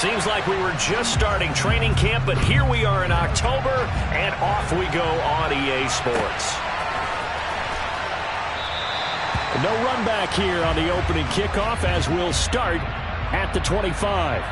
Seems like we were just starting training camp, but here we are in October, and off we go on EA Sports. No run back here on the opening kickoff as we'll start at the 25.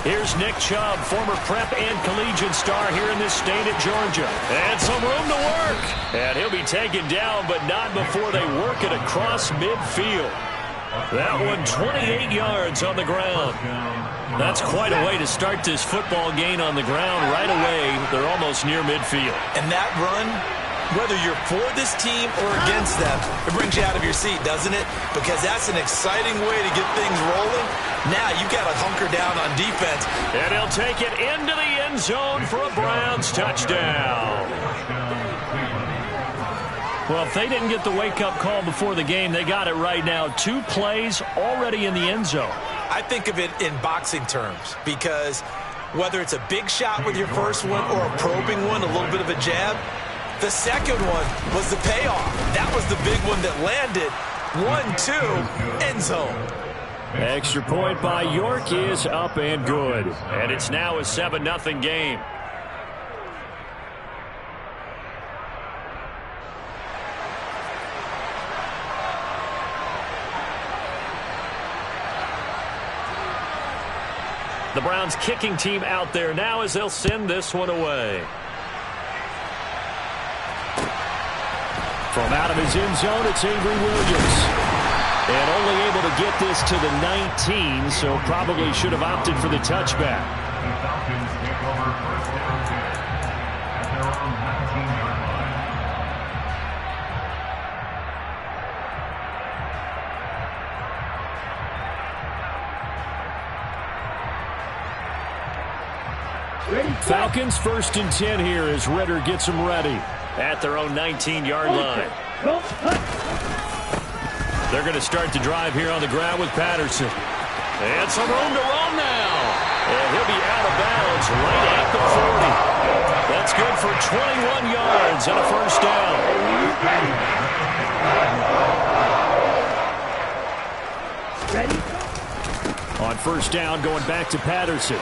Here's Nick Chubb, former prep and collegiate star here in this state at Georgia. And some room to work. And he'll be taken down, but not before they work it across midfield. That one 28 yards on the ground. That's quite a way to start this football game on the ground right away. They're almost near midfield. And that run, whether you're for this team or against them, it brings you out of your seat, doesn't it? Because that's an exciting way to get things rolling. Now you got to hunker down on defense. And he'll take it into the end zone for a Browns touchdown. Well, if they didn't get the wake-up call before the game, they got it right now. 2 plays already in the end zone. I think of it in boxing terms because whether it's a big shot with your first one or a probing one, a little bit of a jab, the second one was the payoff. That was the big one that landed. 1-2, end zone. Extra point by York is up and good. And it's now a 7-0 game. The Browns kicking team out there now as they'll send this one away. From out of his end zone, it's Avery Williams. And only able to get this to the 19, so probably should have opted for the touchback. Falcons take over first down at their own 19-yard line. Falcons 1st and 10 here as Ritter gets them ready at their own 19-yard line. They're going to start the drive here on the ground with Patterson. And some room to run now. And he'll be out of bounds right at the 40. That's good for 21 yards and a first down. On first down, going back to Patterson.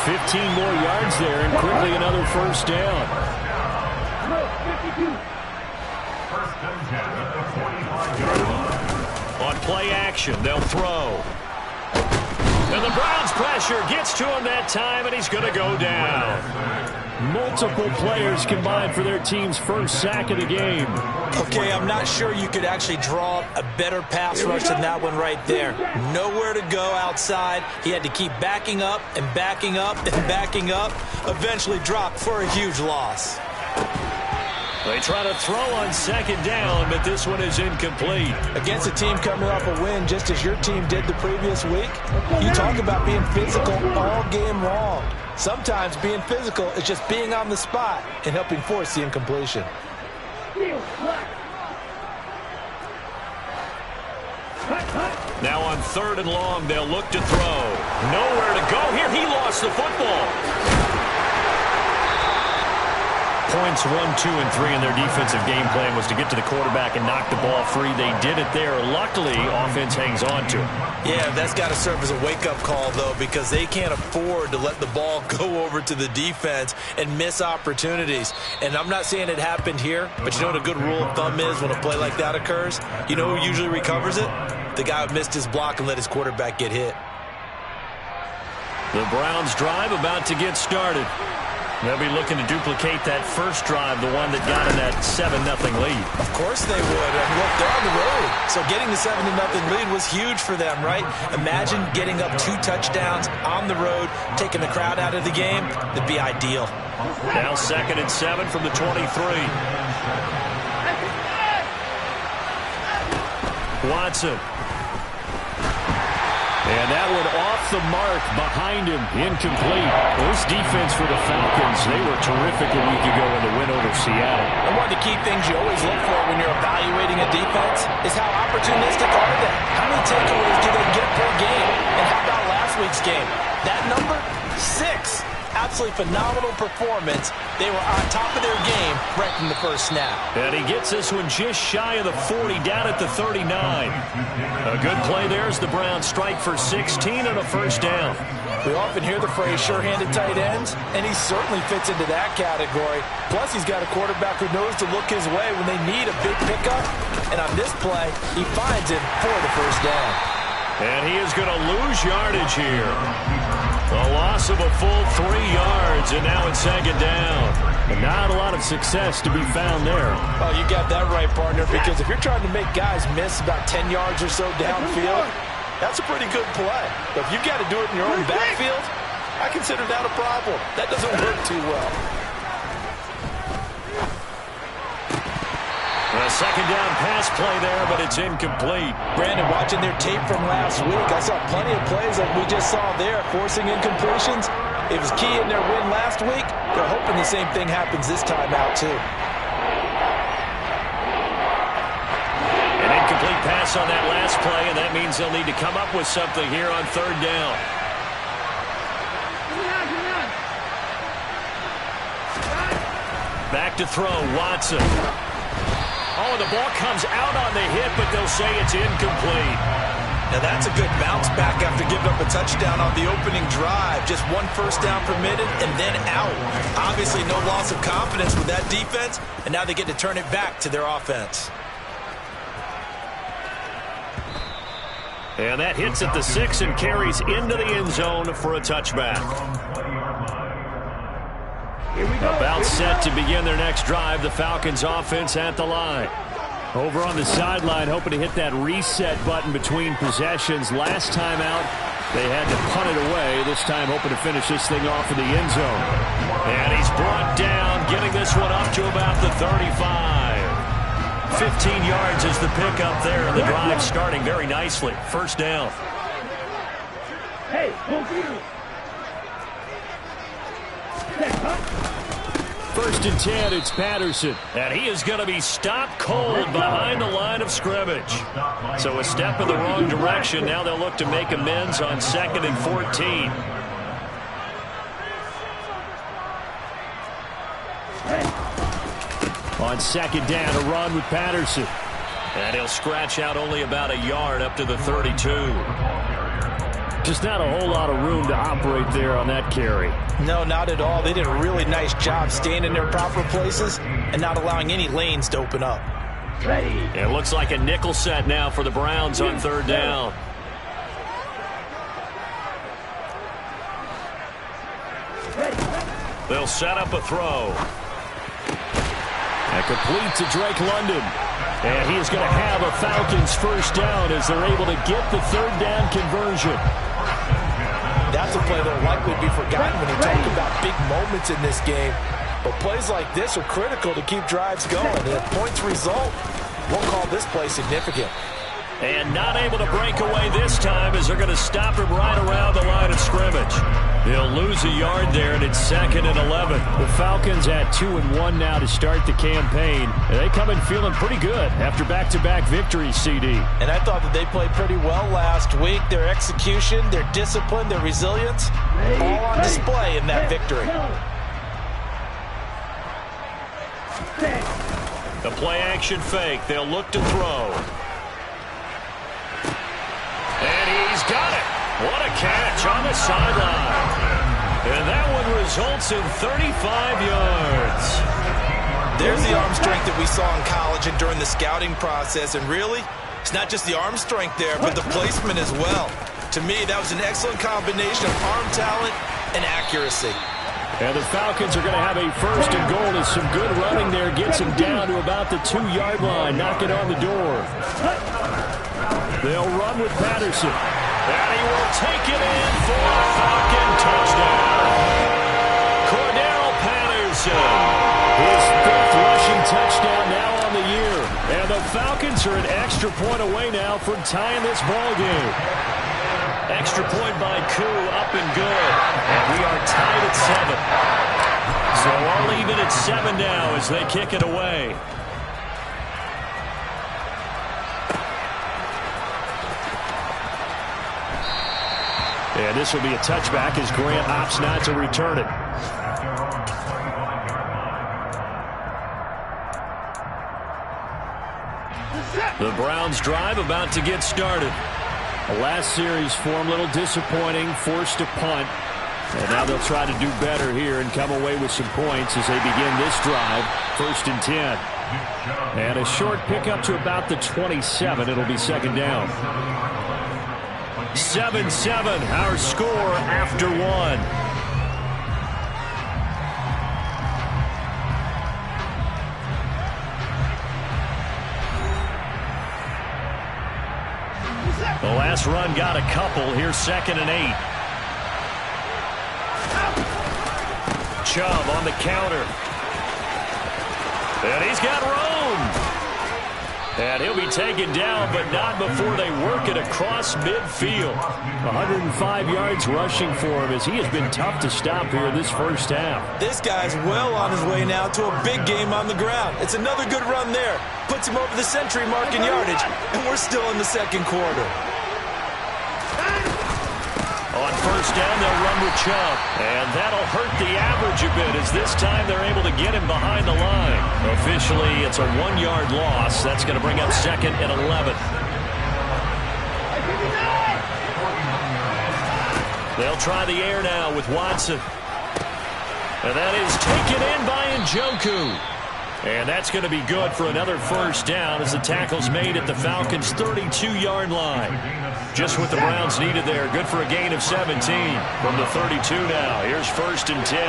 15 more yards there and quickly another first down. On play action, they'll throw. And the Browns pressure gets to him that time, and he's going to go down. Multiple players combined for their team's first sack of the game. Okay, I'm not sure you could actually draw a better pass rush than that one right there. Nowhere to go outside. He had to keep backing up and backing up and backing up. Eventually dropped for a huge loss. They try to throw on second down, but this one is incomplete. Against a team coming off a win, just as your team did the previous week, you talk about being physical all game long. Sometimes being physical is just being on the spot and helping force the incompletion. Now on 3rd and long, they'll look to throw. Nowhere to go here. He lost the football. Points 1, 2, and 3 in their defensive game plan was to get to the quarterback and knock the ball free. They did it there. Luckily, offense hangs on to it. Yeah, that's got to serve as a wake-up call, though, because they can't afford to let the ball go over to the defense and miss opportunities. And I'm not saying it happened here, but you know what a good rule of thumb is when a play like that occurs? You know who usually recovers it? The guy who missed his block and let his quarterback get hit. The Browns drive about to get started. They'll be looking to duplicate that first drive, the one that got in that 7-0 lead. Of course they would. And look, they're on the road. So getting the 7-0 lead was huge for them, right? Imagine getting up 2 touchdowns on the road, taking the crowd out of the game. That'd be ideal. Now 2nd and 7 from the 23. Watson. And that one off the mark behind him. Incomplete. This defense for the Falcons, they were terrific a week ago in the win over Seattle. And one of the key things you always look for when you're evaluating a defense is how opportunistic are they? How many takeaways do they get per game? And how about last week's game? That number? 6. Absolutely phenomenal performance. They were on top of their game right from the first snap. And he gets this one just shy of the 40, down at the 39. A good play there as the Browns strike for 16 and a first down. We often hear the phrase sure-handed tight ends, and he certainly fits into that category. Plus, he's got a quarterback who knows to look his way when they need a big pickup. And on this play, he finds him for the first down. And he is going to lose yardage here. A loss of a full 3 yards, and now it's second down. And not a lot of success to be found there. Oh, you got that right, partner, because if you're trying to make guys miss about 10 yards or so downfield, that's a pretty good play. But if you've got to do it in your own backfield, I consider that a problem. That doesn't work too well. A second down pass play there, but it's incomplete. Brandon, watching their tape from last week, I saw plenty of plays like we just saw there, forcing incompletions. It was key in their win last week. They're hoping the same thing happens this time out, too. An incomplete pass on that last play, and that means they'll need to come up with something here on third down. Back to throw, Watson. Oh, the ball comes out on the hit, but they'll say it's incomplete. Now that's a good bounce back after giving up a touchdown on the opening drive. Just 1 first down permitted and then out. Obviously no loss of confidence with that defense, and now they get to turn it back to their offense. And that hits at the 6 and carries into the end zone for a touchback. About set to begin their next drive, the Falcons offense at the line. Over on the sideline, hoping to hit that reset button between possessions. Last time out, they had to punt it away. This time hoping to finish this thing off in the end zone. And he's brought down, getting this one up to about the 35. 15 yards is the pickup there, and the drive starting very nicely. First down. Hey, First and 10, it's Patterson. And he is going to be stopped cold behind the line of scrimmage. So a step in the wrong direction. Now they'll look to make amends on 2nd and 14. On second down, a run with Patterson. And he'll scratch out only about a yard up to the 32. Just not a whole lot of room to operate there on that carry. No, not at all. They did a really nice job staying in their proper places and not allowing any lanes to open up. It looks like a nickel set now for the Browns on third down. They'll set up a throw. And complete to Drake London. And he is going to have a Falcons first down as they're able to get the third down conversion. That's a play that will likely be forgotten when you talk about big moments in this game. But plays like this are critical to keep drives going. And if points result, we'll call this play significant. And not able to break away this time as they're going to stop him right around the line of scrimmage. He'll lose a yard there, and it's 2nd and 11. The Falcons at 2-1 now to start the campaign. They come in feeling pretty good after back-to-back victories, CD. And I thought that they played pretty well last week. Their execution, their discipline, their resilience, all on display in that victory. The play-action fake. They'll look to throw. And he's got it. What a catch on the sideline. And that one results in 35 yards. There's the arm strength that we saw in college and during the scouting process. And really, it's not just the arm strength there, but the placement as well. To me, that was an excellent combination of arm talent and accuracy. And the Falcons are going to have a first and goal as some good running there gets him down to about the 2-yard line, knocking on the door. They'll run with Patterson. And he will take it in for a Falcon touchdown. Cordero Patterson, his 5th rushing touchdown now on the year. And the Falcons are an extra point away now from tying this ball game. Extra point by Koo, up and good. And we are tied at 7. So all even at 7 now as they kick it away. And this will be a touchback as Grant opts not to return it. The Browns drive about to get started. The last series form a little disappointing, forced a punt. And now they'll try to do better here and come away with some points as they begin this drive. 1st and 10. And a short pickup to about the 27. It'll be 2nd down. 7-7, our score after 1. The last run got a couple. Here's 2nd and 8. Chubb on the counter. And he's got room. And he'll be taken down, but not before they work it across midfield. 105 yards rushing for him as he has been tough to stop here this first half. This guy's well on his way now to a big game on the ground. It's another good run there. Puts him over the century mark in yardage, and we're still in the 2nd quarter. On 1st down, they'll run with Chubb. And that'll hurt the average a bit as this time they're able to get him behind the line. Officially, it's a 1-yard loss. That's going to bring up 2nd and 11. They'll try the air now with Watson. And that is taken in by Njoku. And that's going to be good for another 1st down as the tackle's made at the Falcons' 32-yard line. Just what the Browns needed there. Good for a gain of 17 from the 32 now. Here's 1st and 10.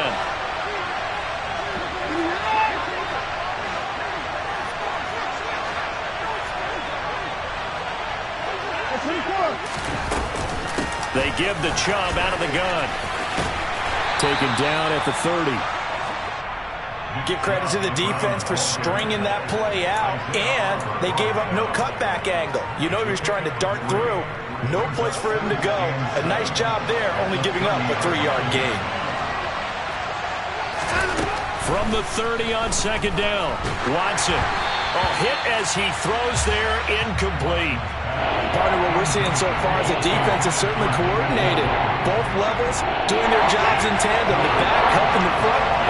They give the Chubb out of the gun. Taken down at the 30. Give credit to the defense for stringing that play out, and they gave up no cutback angle. You know he was trying to dart through. No place for him to go. A nice job there, only giving up a 3-yard gain. From the 30 on 2nd down, Watson. A hit as he throws there, incomplete. Part of what we're seeing so far is the defense is certainly coordinated. Both levels doing their jobs in tandem. The back helping the front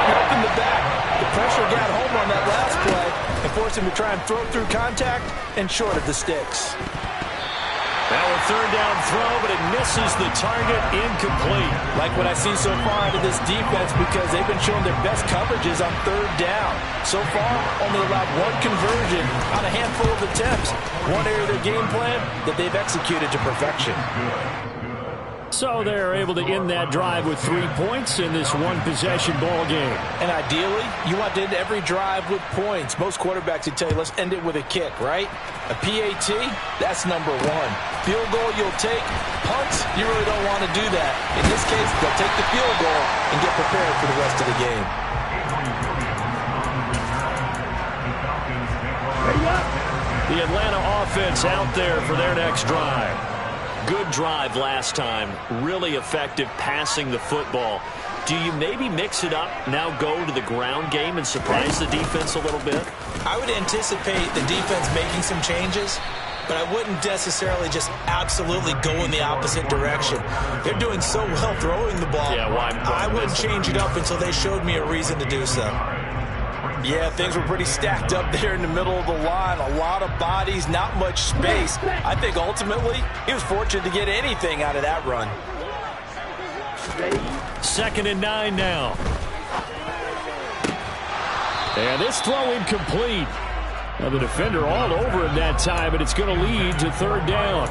helping the back. The pressure got home on that last play and forced him to try and throw through contact and short of the sticks. Now a 3rd down throw, but it misses the target, incomplete. Like what I see so far out of this defense because they've been showing their best coverages on 3rd down. So far, only allowed 1 conversion on a handful of attempts. One area of their game plan that they've executed to perfection. So they're able to end that drive with 3 points in this 1-possession ball game. And ideally, you want to end every drive with points. Most quarterbacks would tell you, let's end it with a kick, right? A PAT, that's number 1. Field goal you'll take. Punts, you really don't want to do that. In this case, they'll take the field goal and get prepared for the rest of the game. The Atlanta offense out there for their next drive. Good drive last time. Really effective passing the football. Do you maybe mix it up, now go to the ground game and surprise the defense a little bit? I would anticipate the defense making some changes, but I wouldn't necessarily just absolutely go in the opposite direction. They're doing so well throwing the ball. Yeah, why I wouldn't change it up until they showed me a reason to do so. Yeah, things were pretty stacked up there in the middle of the line. A lot of bodies, not much space. I think ultimately he was fortunate to get anything out of that run. 2nd and 9 now. And this throw incomplete. Now the defender all over him that time, but it's going to lead to 3rd down.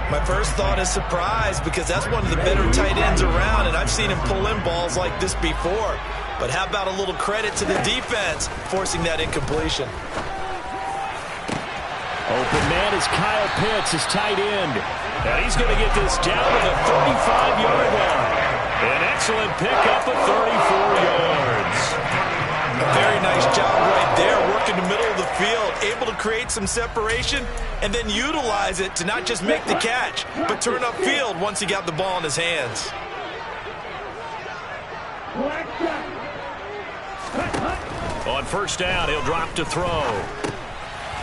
My first thought is surprise because that's one of the better tight ends around, and I've seen him pull in balls like this before. But how about a little credit to the defense forcing that incompletion? Open man is Kyle Pitts, his tight end. And he's going to get this down to the 35-yard line. An excellent pickup of 34 yards. A very nice job right there, working the middle of the field, able to create some separation and then utilize it to not just make the catch, but turn upfield once he got the ball in his hands. On first down, he'll drop to throw.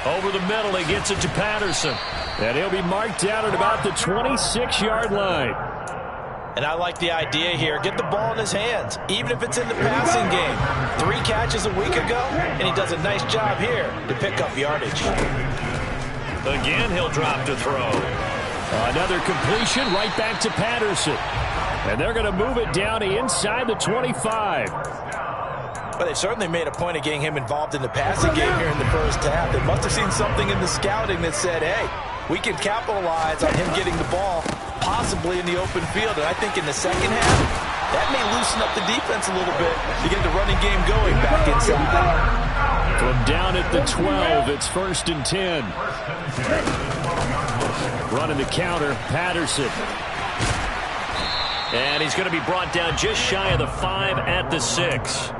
Over the middle, he gets it to Patterson. And he'll be marked down at about the 26-yard line. And I like the idea here. Get the ball in his hands, even if it's in the passing game. 3 catches a week ago, and he does a nice job here to pick up yardage. Again, he'll drop to throw. Another completion right back to Patterson. And they're going to move it down inside the 25. But they certainly made a point of getting him involved in the passing game here in the first half. They must have seen something in the scouting that said, hey, we can capitalize on him getting the ball possibly in the open field. And I think in the second half, that may loosen up the defense a little bit to get the running game going back inside. From down at the 12, it's 1st and 10. Running the counter, Patterson. And he's going to be brought down just shy of the 5 at the 6.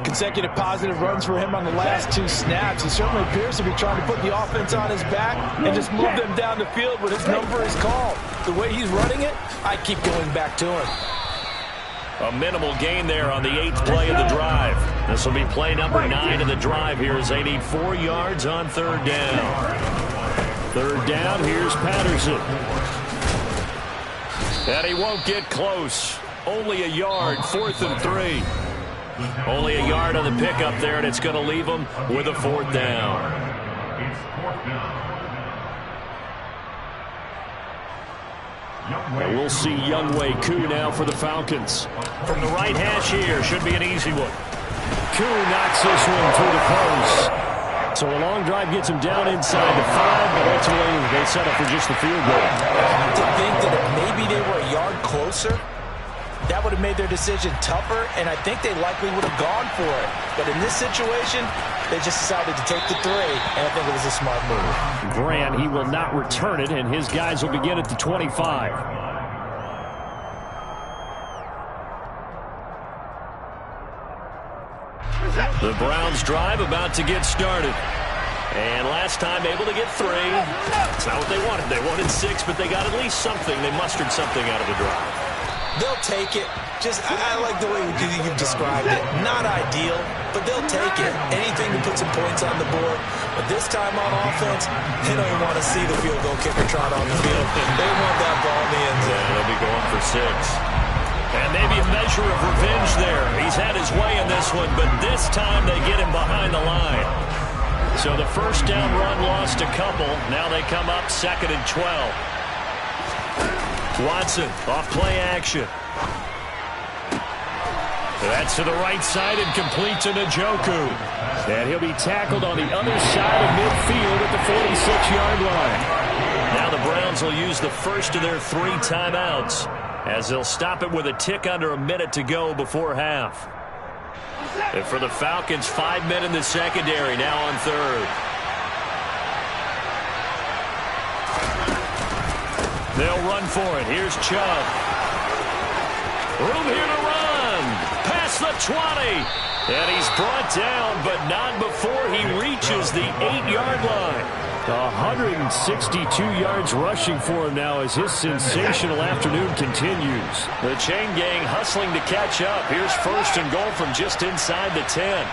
Consecutive positive runs for him on the last 2 snaps. He certainly appears to be trying to put the offense on his back and just move them down the field when his number is called. The way he's running it, I keep going back to him. A minimal gain there on the 8th play of the drive. This will be play number 9 of the drive here as they need 4 yards on 3rd down. 3rd down, here's Patterson. And he won't get close. Only a yard, 4th and 3. Only a yard on the pickup there, and it's going to leave them with a 4th down. It's 4th down. And we'll see Younghoe Koo now for the Falcons. From the right hash here, should be an easy one. Koo knocks this one through the post. So a long drive gets him down inside the 5, but ultimately they settle for just the field goal. I have to think that if maybe they were a yard closer, that would have made their decision tougher, and I think they likely would have gone for it. But in this situation, they just decided to take the 3, and I think it was a smart move. Grant, he will not return it, and his guys will begin at the 25. The Browns drive about to get started. And last time able to get 3. It's not what they wanted. They wanted 6, but they got at least something. They mustered something out of the drive. They'll take it. I like the way you described it. Not ideal, but they'll take it. Anything to put some points on the board. But this time on offense, they don't even want to see the field goal kicker trot on the field. They want that ball in the end zone. Yeah, they'll be going for 6. And maybe a measure of revenge there. He's had his way in this one, but this time they get him behind the line. So the first down run lost a couple. Now they come up 2nd and 12. Watson off play action. That's to the right side and complete to Njoku. And he'll be tackled on the other side of midfield at the 46-yard line. Now the Browns will use the first of their 3 timeouts as they'll stop it with a tick under a minute to go before half. And for the Falcons, 5 men in the secondary now on 3rd. They'll run for it. Here's Chubb. Room here to run. Past the 20. And he's brought down, but not before he reaches the 8-yard line. 162 yards rushing for him now as his sensational afternoon continues. The chain gang hustling to catch up. Here's 1st and goal from just inside the 10.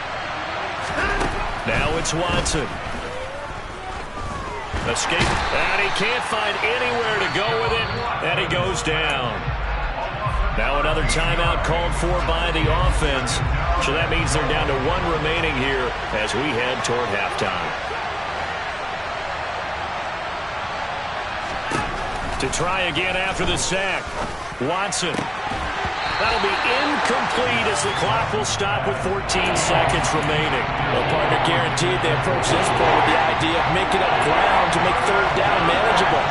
Now it's Watson. Escape, and he can't find anywhere to go with it, and he goes down. Now another timeout called for by the offense, so that means they're down to 1 remaining here as we head toward halftime. To try again after the sack, Watson. That'll be incomplete as the clock will stop with 14 seconds remaining. Well, partner, guaranteed they approach this play with the idea of making up ground to make 3rd down manageable.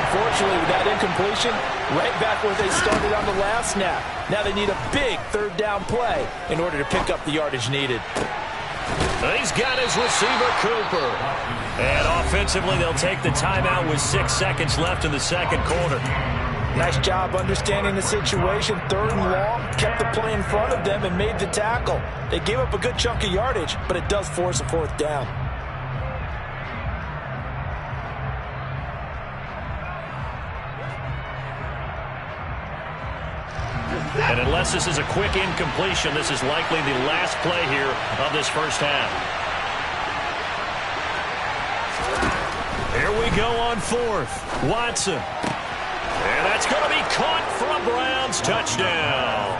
Unfortunately, with that incompletion, right back where they started on the last snap. Now they need a big 3rd down play in order to pick up the yardage needed. He's got his receiver, Cooper. And offensively, they'll take the timeout with 6 seconds left in the 2nd quarter. Nice job understanding the situation. 3rd and long, kept the play in front of them and made the tackle. They gave up a good chunk of yardage, but it does force a 4th down. And unless this is a quick incompletion, this is likely the last play here of this first half. Here we go on 4th. Watson. And that's going to be caught for a Browns touchdown.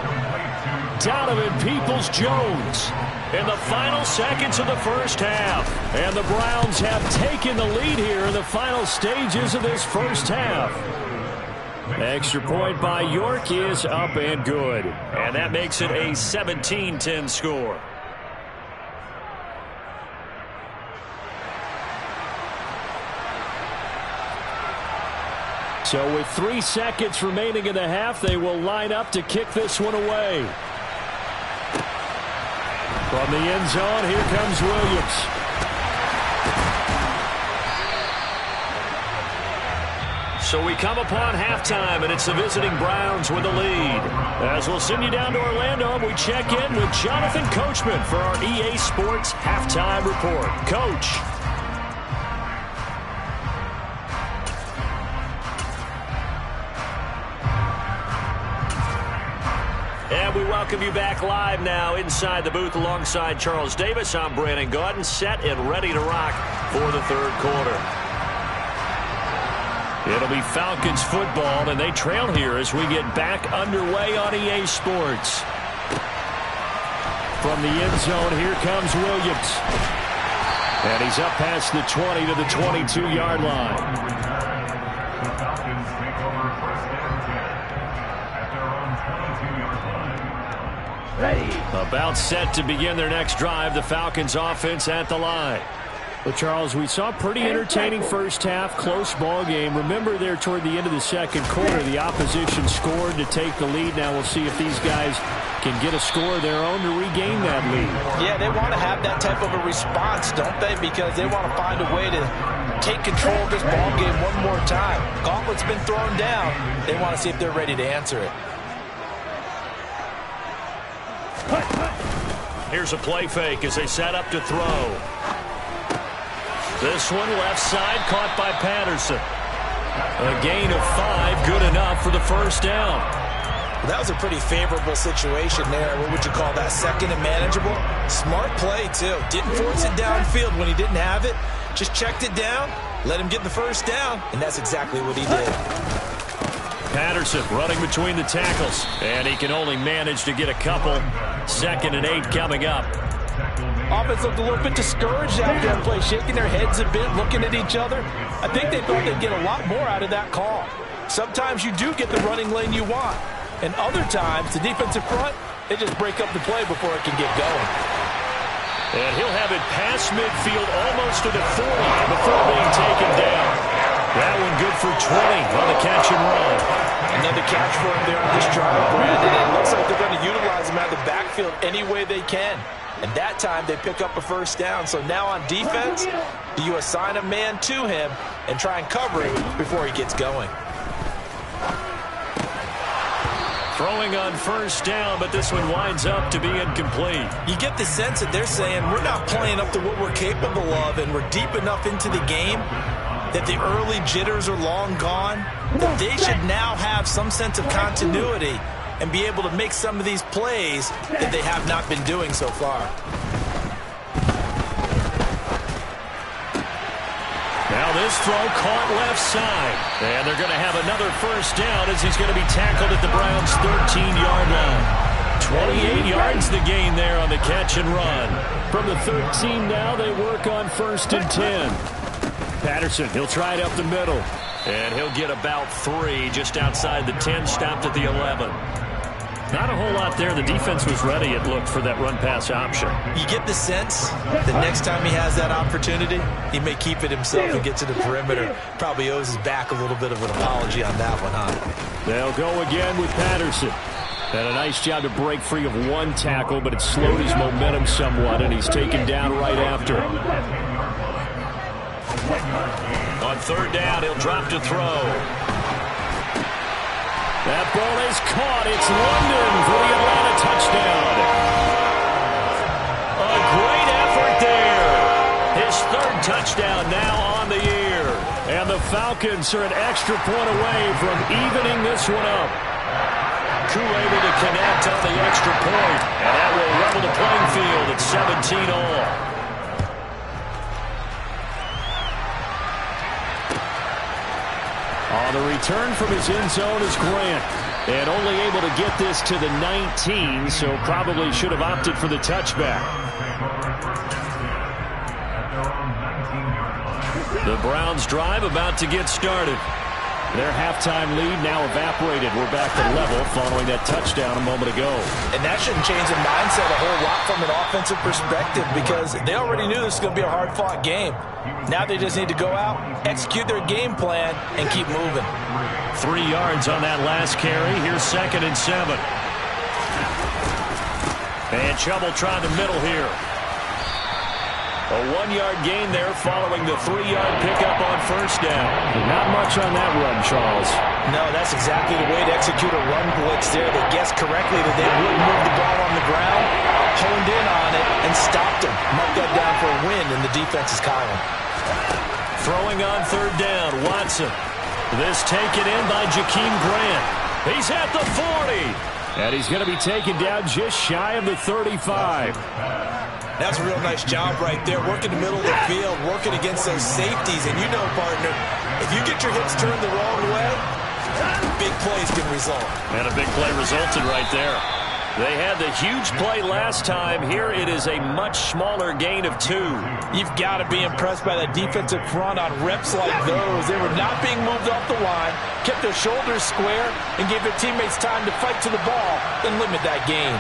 Donovan Peoples-Jones in the final seconds of the first half. And the Browns have taken the lead here in the final stages of this first half. Extra point by York is up and good. And that makes it a 17-10 score. So with 3 seconds remaining in the half, they will line up to kick this one away. From the end zone, here comes Williams. So we come upon halftime, and it's the visiting Browns with the lead. As we'll send you down to Orlando, we check in with Jonathan Coachman for our EA Sports Halftime Report. Coach. And we welcome you back live now inside the booth alongside Charles Davis. I'm Brandon Gaudin, set and ready to rock for the 3rd quarter. It'll be Falcons football, and they trail here as we get back underway on EA Sports. From the end zone, here comes Williams. And he's up past the 20 to the 22-yard line. The Falcons take over 1st and 10 at their own 22-yard line. Ready. About set to begin their next drive, the Falcons offense at the line. Well, Charles, we saw a pretty entertaining first half, close ball game. Remember there toward the end of the 2nd quarter, the opposition scored to take the lead. Now we'll see if these guys can get a score of their own to regain that lead. Yeah, they want to have that type of a response, don't they? Because they want to find a way to take control of this ball game one more time. Gauntlet's been thrown down. They want to see if they're ready to answer it. Here's a play fake as they set up to throw. This one left side caught by Patterson. A gain of 5, good enough for the 1st down. Well, that was a pretty favorable situation there. What would you call that? 2nd and manageable? Smart play, too. Didn't force it downfield when he didn't have it. Just checked it down, let him get the 1st down, and that's exactly what he did. Patterson running between the tackles, and he can only manage to get a couple. 2nd and 8 coming up. Offense looked a little bit discouraged after that play, shaking their heads a bit, looking at each other. I think they thought they'd get a lot more out of that call. Sometimes you do get the running lane you want, and other times the defensive front, they just break up the play before it can get going. And he'll have it past midfield almost to the 40 before being taken down. That one good for 20 on the catch and run. Another catch for him there on this drive, Brandon. It looks like they're going to utilize him out of the backfield any way they can. And that time they pick up a 1st down. So now on defense, do you assign a man to him and try and cover him before he gets going? Throwing on 1st down, but this one winds up to be incomplete. You get the sense that they're saying we're not playing up to what we're capable of, and we're deep enough into the game that the early jitters are long gone, that they should now have some sense of continuity and be able to make some of these plays that they have not been doing so far. Now this throw caught left side. And they're going to have another 1st down as he's going to be tackled at the Browns' 13-yard line. 28 yards the gain there on the catch and run. From the 13 now, they work on 1st and 10. Patterson, he'll try it up the middle. And he'll get about 3 just outside the 10, stopped at the 11. Not a whole lot there. The defense was ready, it looked, for that run-pass option. You get the sense that next time he has that opportunity, he may keep it himself and get to the perimeter. Probably owes his back a little bit of an apology on that one, huh? They'll go again with Patterson. And a nice job to break free of one tackle, but it slowed his momentum somewhat, and he's taken down right after. On 3rd down, he'll drop to throw. That ball is caught. It's London for the Atlanta touchdown. A great effort there. His third touchdown now on the year. And the Falcons are an extra point away from evening this one up. Koo able to connect on the extra point. And that will level the playing field at 17 all. On the return from his end zone is Grant. And only able to get this to the 19, so probably should have opted for the touchback. The Browns drive about to get started. Their halftime lead now evaporated. We're back to level following that touchdown a moment ago. And that shouldn't change the mindset a whole lot from an offensive perspective because they already knew this was going to be a hard-fought game. Now they just need to go out, execute their game plan, and keep moving. 3 yards on that last carry. Here's 2nd and 7. And Chubb will try the middle here. A 1-yard gain there following the 3-yard pickup on first down. Not much on that run, Charles. No, that's exactly the way to execute a run blitz there. They guessed correctly that they wouldn't move the ball on the ground, honed in on it, and stopped him. Marked that down for a win in the defense's column. Throwing on 3rd down, Watson. This taken in by Jakeem Grant. He's at the 40. And he's going to be taken down just shy of the 35. That's a real nice job right there, working the middle of the field, working against those safeties. And you know, partner, if you get your hips turned the wrong way, big plays can result. And a big play resulted right there. They had the huge play last time. Here it is a much smaller gain of 2. You've got to be impressed by that defensive front on reps like those. They were not being moved off the line, kept their shoulders square, and gave their teammates time to fight to the ball and limit that gain.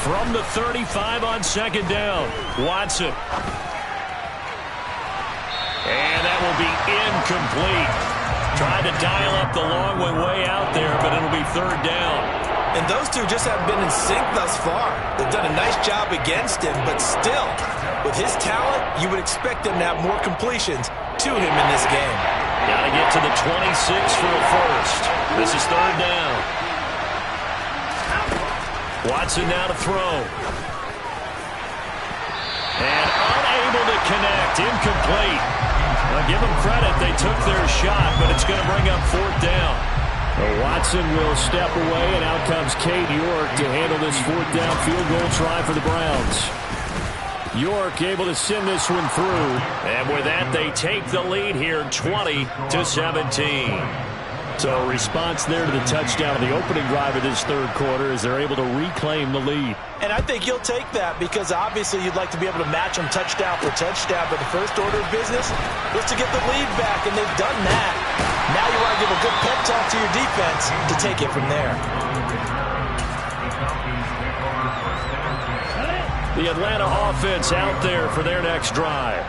From the 35 on 2nd down, Watson. And that will be incomplete. Tried to dial up the long one way out there, but it'll be 3rd down. And those two just haven't been in sync thus far. They've done a nice job against him, but still, with his talent, you would expect them to have more completions to him in this game. Got to get to the 26 for a first. This is 3rd down. Watson now to throw. And unable to connect. Incomplete. Well, give them credit. They took their shot, but it's going to bring up 4th down. Well, Watson will step away, and out comes Cade York to handle this 4th down field goal try for the Browns. York able to send this one through. And with that, they take the lead here 20-17. So a response there to the touchdown of the opening drive of this 3rd quarter as they're able to reclaim the lead. And I think you'll take that because obviously you'd like to be able to match them touchdown for touchdown, but the first order of business was to get the lead back, and they've done that. Now you want to give a good pep talk to your defense to take it from there. The Atlanta offense out there for their next drive.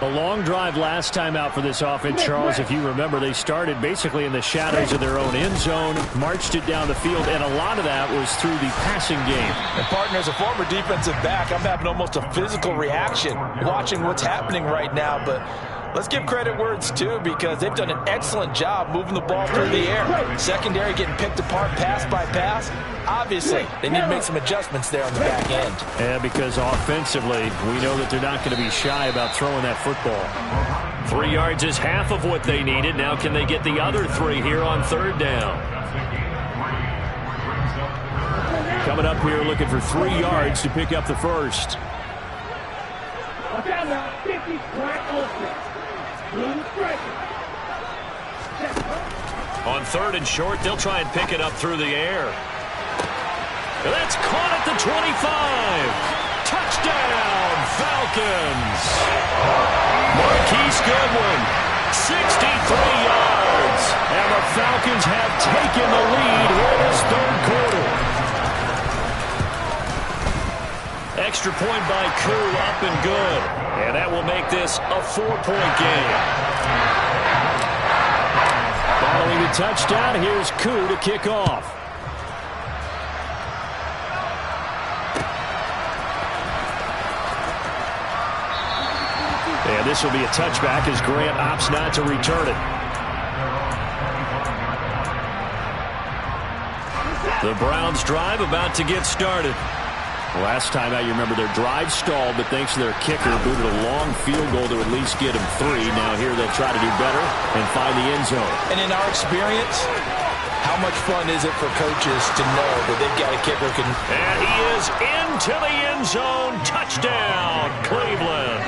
A long drive last time out for this offense, Charles. If you remember, they started basically in the shadows of their own end zone, marched it down the field, and a lot of that was through the passing game. And, partner, as a former defensive back, I'm having almost a physical reaction watching what's happening right now. But let's give credit where it's due because they've done an excellent job moving the ball through the air. Secondary getting picked apart pass by pass. Obviously, they need to make some adjustments there on the back end. Yeah, because offensively, we know that they're not going to be shy about throwing that football. 3 yards is half of what they needed. Now can they get the other 3 here on 3rd down? Coming up here looking for 3 yards to pick up the first. On 3rd and short, they'll try and pick it up through the air. That's caught at the 25. Touchdown, Falcons. Marquise Goodwin, 63 yards. And the Falcons have taken the lead here in this 3rd quarter. Extra point by Koo, up and good. And that will make this a 4-point game. Following the touchdown, here's Koo to kick off. And this will be a touchback as Grant opts not to return it. The Browns drive about to get started. Last time out, you remember their drive stalled, but thanks to their kicker, booted a long field goal to at least get them 3. Now here they'll try to do better and find the end zone. And in our experience, how much fun is it for coaches to know that they've got a kicker who can... And he is into the end zone. Touchdown, Cleveland.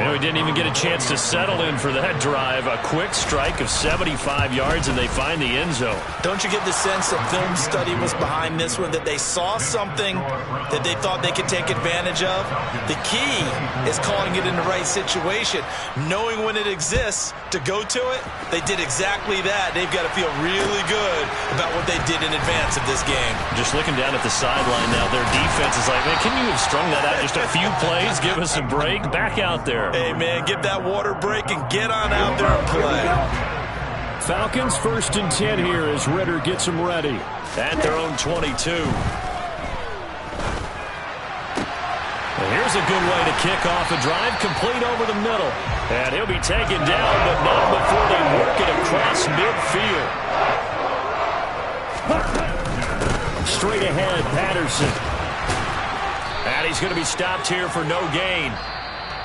And we didn't even get a chance to settle in for that drive. A quick strike of 75 yards, and they find the end zone. Don't you get the sense that film study was behind this one, that they saw something that they thought they could take advantage of? The key is calling it in the right situation, knowing when it exists to go to it. They did exactly that. They've got to feel really good about what they did in advance of this game. Just looking down at the sideline now, their defense is like, man, can you have strung that out just a few plays? Give us a break. Back out there. Hey, man, give that water break and get on out there and play. Falcons 1st and 10 here as Ritter gets them ready at their own 22. And here's a good way to kick off a drive, complete over the middle. And he'll be taken down, but not before they work it across midfield. Straight ahead, Patterson. And he's going to be stopped here for no gain.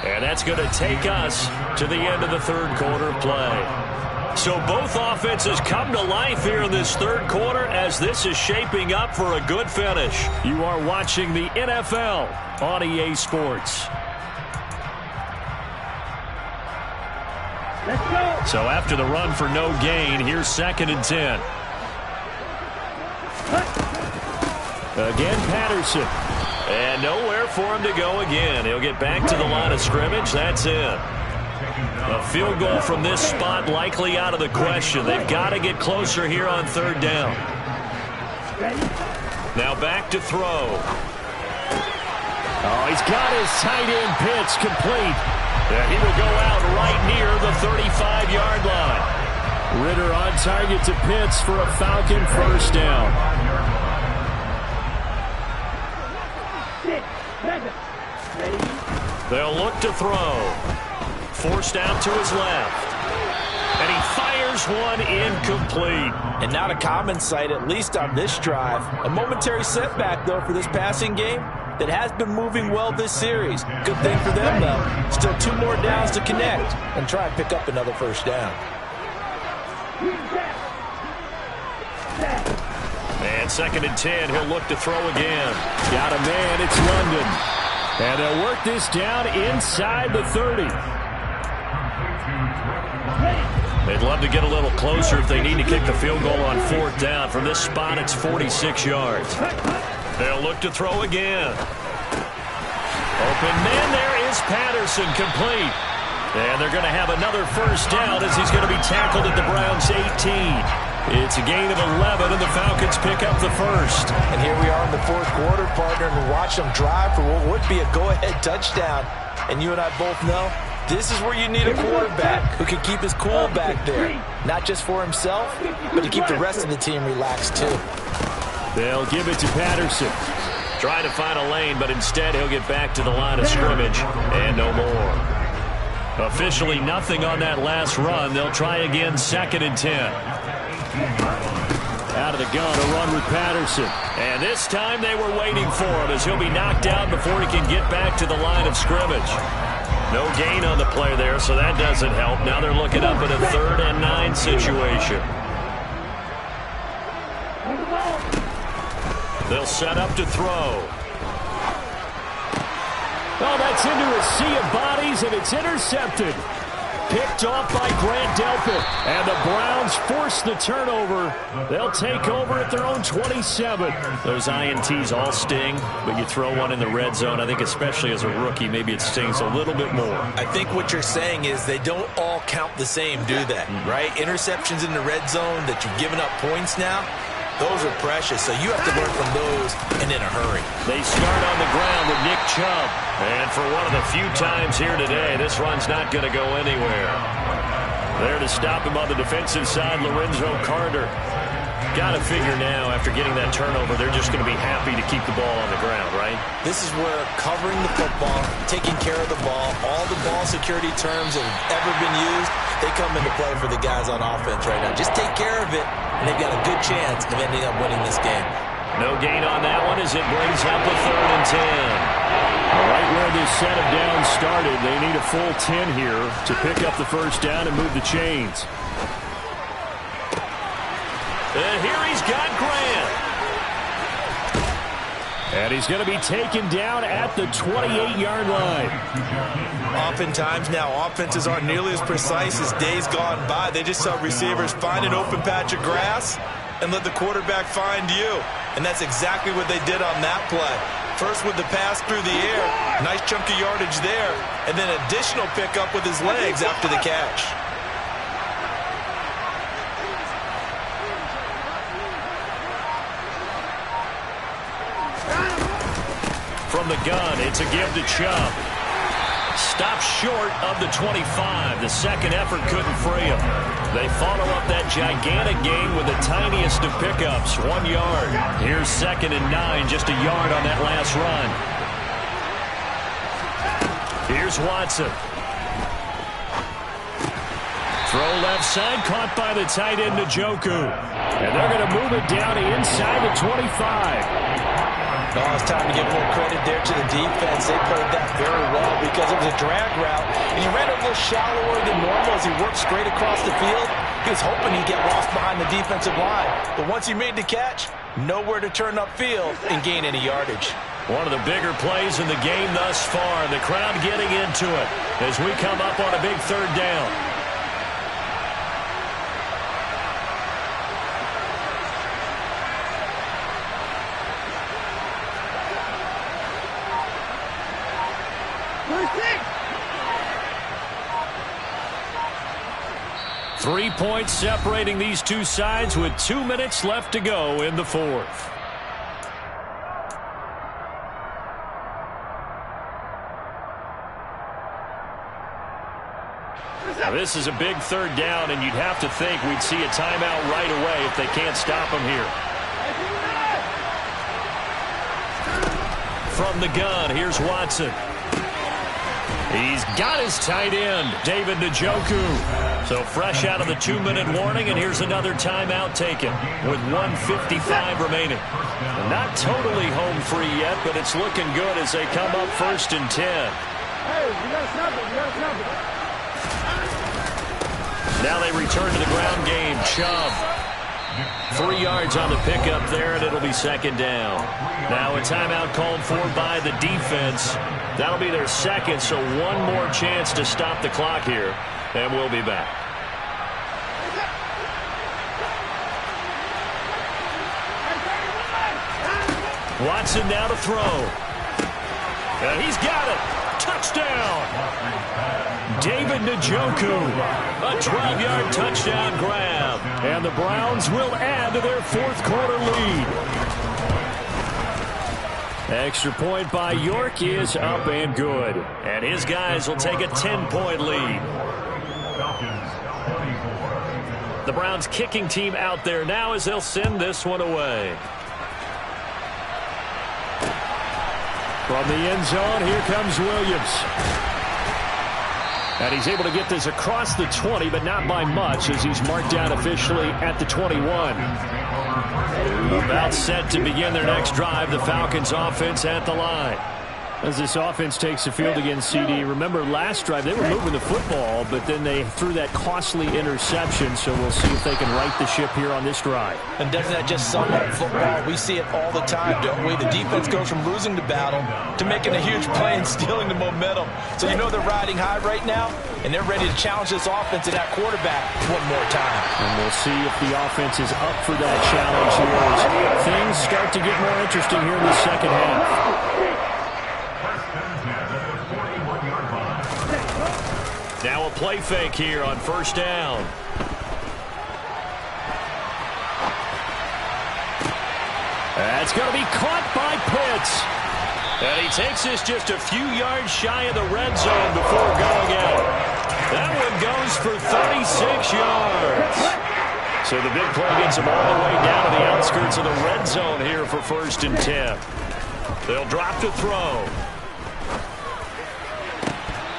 And that's going to take us to the end of the third quarter of play. So both offenses come to life here in this third quarter as this is shaping up for a good finish. You are watching the NFL on EA Sports. Let's go. So after the run for no gain, here's 2nd and 10. Again, Patterson. And nowhere for him to go again. He'll get back to the line of scrimmage. That's it. A field goal from this spot likely out of the question. They've got to get closer here on 3rd down. Now back to throw. Oh, he's got his tight end Pitts complete. And he will go out right near the 35-yard line. Ritter on target to Pitts for a Falcon 1st down. They'll look to throw. Forced out to his left. And he fires one incomplete. And not a common sight, at least on this drive. A momentary setback, though, for this passing game that has been moving well this series. Good thing for them, though. Still 2 more downs to connect and try and pick up another 1st down. And 2nd and 10, he'll look to throw again. Got a man, it's London. And they'll work this down inside the 30. They'd love to get a little closer if they need to kick the field goal on 4th down. From this spot, it's 46 yards. They'll look to throw again. Open man, there is Patterson, complete. And they're going to have another 1st down as he's going to be tackled at the Browns' 18. It's a gain of 11, and the Falcons pick up the 1st. And here we are in the 4th quarter, partner, and we watch them drive for what would be a go-ahead touchdown. And you and I both know this is where you need a quarterback who can keep his cool back there. Not just for himself, but to keep the rest of the team relaxed, too. They'll give it to Patterson. Trying to find a lane, but instead he'll get back to the line of scrimmage and no more. Officially nothing on that last run. They'll try again, 2nd and 10. Out of the gun, a run with Patterson. And this time they were waiting for him as he'll be knocked down before he can get back to the line of scrimmage. No gain on the play there, so that doesn't help. Now they're looking up at a 3rd and 9 situation. They'll set up to throw. Oh, that's into a sea of bodies, and it's intercepted. Picked off by Grant Delpit. And the Browns force the turnover. They'll take over at their own 27. Those INTs all sting, but you throw one in the red zone, I think especially as a rookie, maybe it stings a little bit more. I think what you're saying is they don't all count the same, do they? Right? Interceptions in the red zone that you've given up points now, those are precious, so you have to learn from those and in a hurry. They start on the ground with Nick Chubb. And for one of the few times here today, this run's not going to go anywhere. There to stop him on the defensive side, Lorenzo Carter. Got to figure now, after getting that turnover, they're just going to be happy to keep the ball on the ground, right? This is where covering the football, taking care of the ball, all the ball security terms that have ever been used, they come into play for the guys on offense right now. Just take care of it, and they've got a good chance of ending up winning this game. No gain on that one as it brings up a 3rd and 10. Right where this set of downs started, they need a full 10 here to pick up the first down and move the chains. And here he's got Grant. And he's going to be taken down at the 28-yard line. Oftentimes now, offenses aren't nearly as precise as days gone by. They just saw receivers find an open patch of grass and let the quarterback find you. And that's exactly what they did on that play. First with the pass through the air, nice chunk of yardage there, and then additional pickup with his legs after the catch. From the gun, it's a give to Chubb. Stopped short of the 25. The second effort couldn't free him. They follow up that gigantic gain with the tiniest of pickups, 1 yard. Here's 2nd and 9, just a yard on that last run. Here's Watson. Throw left side, caught by the tight end, Njoku. And they're going to move it down inside the 25. Oh, it's time to give more credit there to the defense. They played that very well because it was a drag route, and he ran a little shallower than normal as he worked straight across the field. He was hoping he'd get lost behind the defensive line. But once he made the catch, nowhere to turn upfield and gain any yardage. One of the bigger plays in the game thus far. The crowd getting into it as we come up on a big 3rd down. Three points separating these two sides with 2 minutes left to go in the 4th. Now this is a big 3rd down, and you'd have to think we'd see a timeout right away if they can't stop him here. From the gun, here's Watson. He's got his tight end, David Njoku. So fresh out of the 2-minute warning, and here's another timeout taken with 1:55 remaining. And not totally home free yet, but it's looking good as they come up 1st and 10. Hey, you gotta snap it, you gotta snap it. Now they return to the ground game. Chubb. 3 yards on the pickup there, and it'll be 2nd down. Now a timeout called for by the defense. That'll be their 2nd, so one more chance to stop the clock here, and we'll be back. Watson now to throw. And he's got it. Touchdown. David Njoku. A 12-yard touchdown grab. And the Browns will add to their 4th quarter lead. Extra point by York is up and good. And his guys will take a 10-point lead. The Browns kicking team out there now as they'll send this one away. From the end zone, here comes Williams. And he's able to get this across the 20, but not by much as he's marked down officially at the 21. About set to begin their next drive, the Falcons offense at the line. As this offense takes the field against CD, remember last drive they were moving the football, but then they threw that costly interception, so we'll see if they can right the ship here on this drive. And doesn't that just sum up football? We see it all the time, don't we? The defense goes from losing the battle to making a huge play and stealing the momentum. So you know they're riding high right now, and they're ready to challenge this offense and that quarterback one more time. And we'll see if the offense is up for that challenge here as things start to get more interesting here in the second half. Now a play fake here on 1st down. That's going to be caught by Pitts. And he takes this just a few yards shy of the red zone before going out. That one goes for 36 yards. So the big play gets them all the way down to the outskirts of the red zone here for 1st and 10. They'll drop to throw.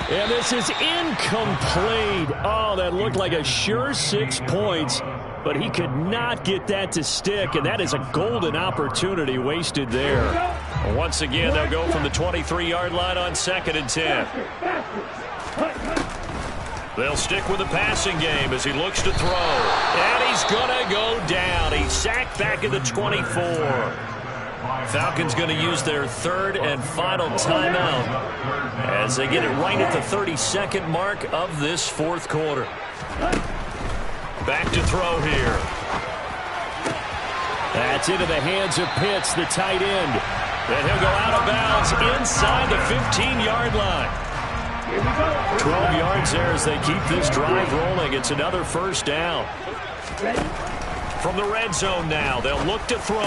And this is incomplete. Oh, that looked like a sure 6 points, but he could not get that to stick, and that is a golden opportunity wasted there. Once again, they'll go from the 23-yard line on 2nd and 10. They'll stick with the passing game as he looks to throw. And he's going to go down. He's sacked back at the 24. Falcons going to use their 3rd and final timeout as they get it right at the 32nd mark of this 4th quarter. Back to throw here. That's into the hands of Pitts, the tight end. And he'll go out of bounds inside the 15-yard line. 12 yards there as they keep this drive rolling. It's another 1st down. From the red zone now, they'll look to throw.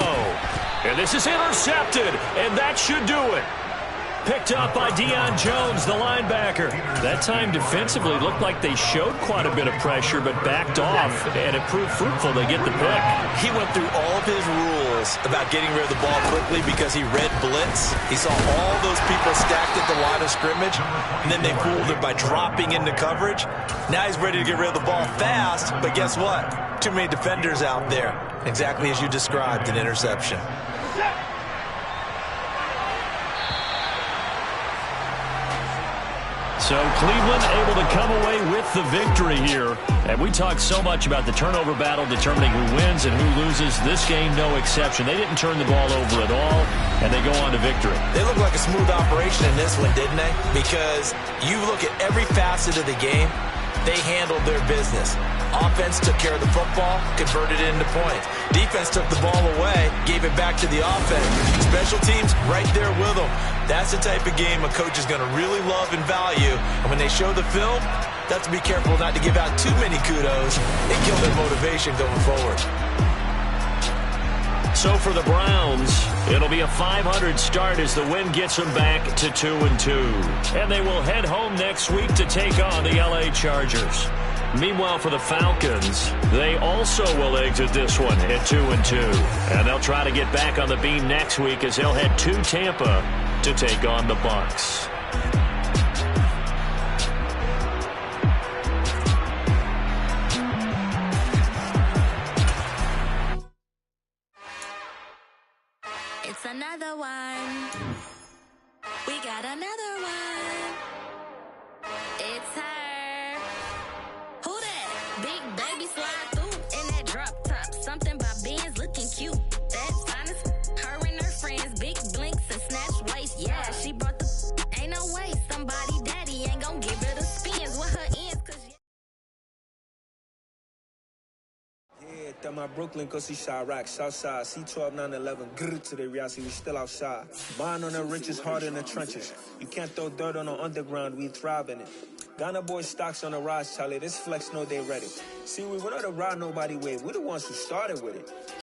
And this is intercepted, and that should do it. Picked up by Deion Jones, the linebacker. That time defensively looked like they showed quite a bit of pressure, but backed off, and it proved fruitful. They get the pick. He went through all of his rules about getting rid of the ball quickly because he read blitz. He saw all those people stacked at the line of scrimmage, and then they fooled him by dropping into coverage. Now he's ready to get rid of the ball fast, but guess what? Too many defenders out there. Exactly as you described, an interception. So Cleveland able to come away with the victory here. And we talked so much about the turnover battle determining who wins and who loses. This game, no exception. They didn't turn the ball over at all, and they go on to victory. They look like a smooth operation in this one, didn't they? Because you look at every facet of the game, they handled their business. Offense took care of the football, converted it into points. Defense took the ball away, gave it back to the offense. Special teams right there with them. That's the type of game a coach is going to really love and value. And when they show the film, they have to be careful not to give out too many kudos and kill their motivation going forward. So for the Browns, it'll be a 500 start as the win gets them back to 2-2. And they will head home next week to take on the LA Chargers. Meanwhile, for the Falcons, they also will exit this one at 2-2. And they'll try to get back on the beam next week as they'll head to Tampa to take on the Bucs. It's another one. We got another one. It's her. Who that? Big baby slide through in that drop top. Something about Benz looking cute. That's honest. Her and her friends, big blinks and snatch waist. Yeah, she brought the. Ain't no way somebody daddy ain't gonna give her the spins with her ends. Yeah, that my Brooklyn, cause he shot rock, Southside, C12, 911, grrr to the reality, we still outside. Mine on the richest, heart in the trenches. You can't throw dirt on the underground, we thrive in it. Ghana boys stocks on the rise, Charlie, this flex know they ready. See, we went on to ride nobody with, we the ones who started with it.